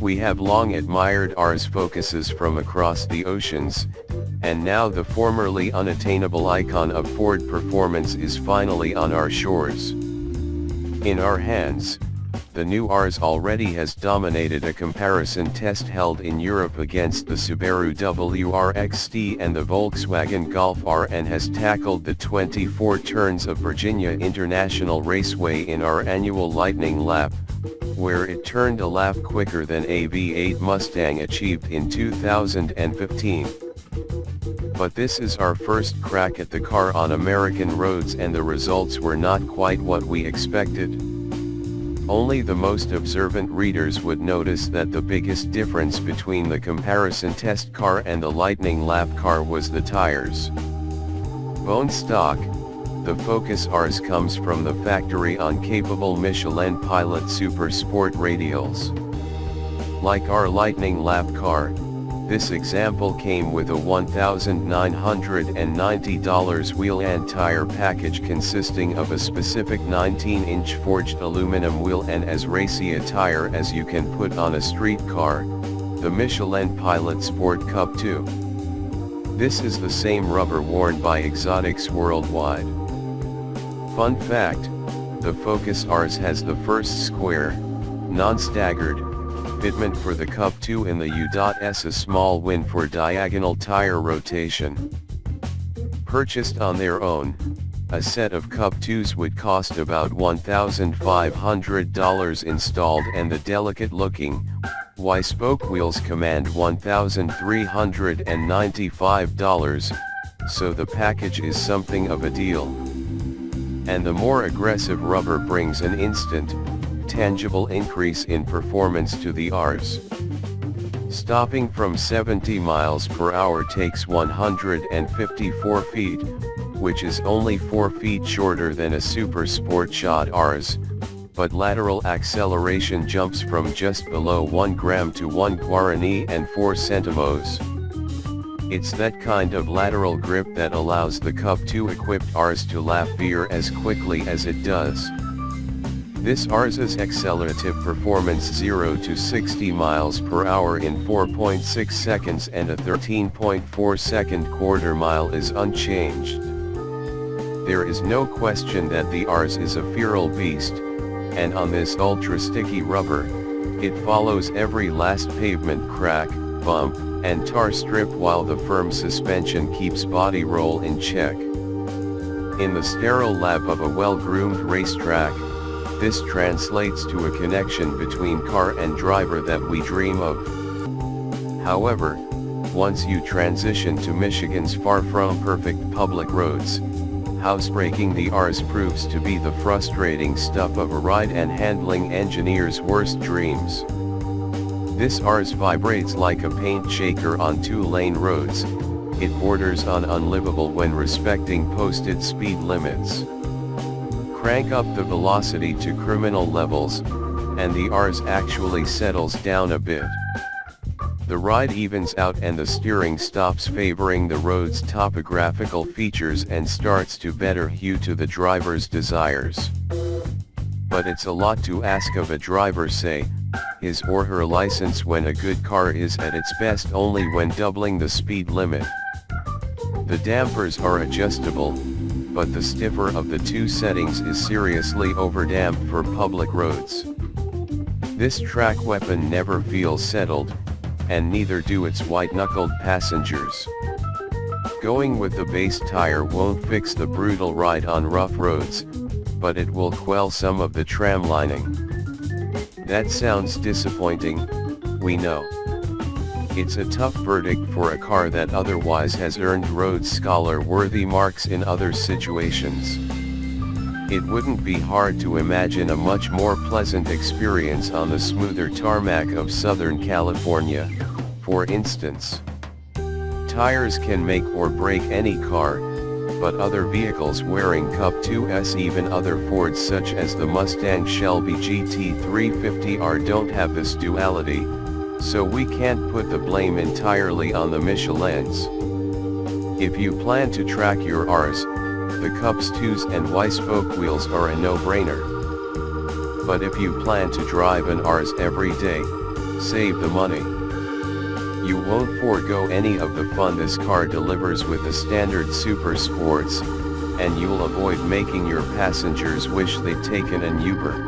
We have long admired R's focuses from across the oceans, and now the formerly unattainable icon of Ford performance is finally on our shores. In our hands, the new Rs already has dominated a comparison test held in Europe against the Subaru WRX STI and the Volkswagen Golf R and has tackled the 24 turns of Virginia International Raceway in our annual lightning lap, where it turned a lap quicker than a V-8 Mustang achieved in 2015. But this is our first crack at the car on American roads and the results were not quite what we expected. Only the most observant readers would notice that the biggest difference between the comparison test car and the lightning lap car was the tires. Bone stock, the Focus Rs comes from the factory-on-capable Michelin Pilot Super Sport radials. Like our lightning lap car, this example came with a $1,990 wheel and tire package consisting of a specific 19-inch forged aluminum wheel and as racy a tire as you can put on a street car, the Michelin Pilot Sport Cup 2. This is the same rubber worn by exotics worldwide. Fun fact, the Focus Rs has the first square, non-staggered, fitment for the Cup 2 in the U.S. a small win for diagonal tire rotation. Purchased on their own, a set of Cup 2s would cost about $1,500 installed and the delicate-looking, Y-spoke wheels command $1,395, so the package is something of a deal. And the more aggressive rubber brings an instant, tangible increase in performance to the Rs. Stopping from 70 miles per hour takes 154 feet, which is only 4 feet shorter than a Super Sport shod Rs, but lateral acceleration jumps from just below 1 gram to 1 guarani and 4 centimos. It's that kind of lateral grip that allows the Cup 2 equipped Rs to lap veer as quickly as it does. This Rs's accelerative performance 0 to 60 miles per hour in 4.6 seconds and a 13.4 second quarter mile is unchanged. There is no question that the Rs is a feral beast, and on this ultra-sticky rubber, it follows every last pavement crack, bump, and tar strip while the firm suspension keeps body roll in check. In the sterile lab of a well-groomed racetrack, this translates to a connection between car and driver that we dream of. However, once you transition to Michigan's far from perfect public roads, housebreaking the Rs proves to be the frustrating stuff of a ride and handling engineer's worst dreams. This Rs vibrates like a paint shaker on 2-lane roads, it borders on unlivable when respecting posted speed limits. Crank up the velocity to criminal levels, and the Rs actually settles down a bit. The ride evens out and the steering stops favoring the road's topographical features and starts to better hew to the driver's desires. But it's a lot to ask of a driver, say, his or her license, when a good car is at its best only when doubling the speed limit. The dampers are adjustable, but the stiffer of the two settings is seriously overdamped for public roads. This track weapon never feels settled, and neither do its white-knuckled passengers. Going with the base tire won't fix the brutal ride on rough roads, but it will quell some of the tram lining. That sounds disappointing, we know. It's a tough verdict for a car that otherwise has earned Rhodes Scholar-worthy marks in other situations. It wouldn't be hard to imagine a much more pleasant experience on the smoother tarmac of Southern California, for instance. Tires can make or break any car, but other vehicles wearing Cup 2s, even other Fords such as the Mustang Shelby GT350R, don't have this duality, so we can't put the blame entirely on the Michelins. If you plan to track your Rs, the Cups 2s and Y-spoke wheels are a no-brainer. But if you plan to drive an Rs every day, Save the money. You won't forego any of the fun this car delivers with the standard Super Sports, and you'll avoid making your passengers wish they'd taken an Uber.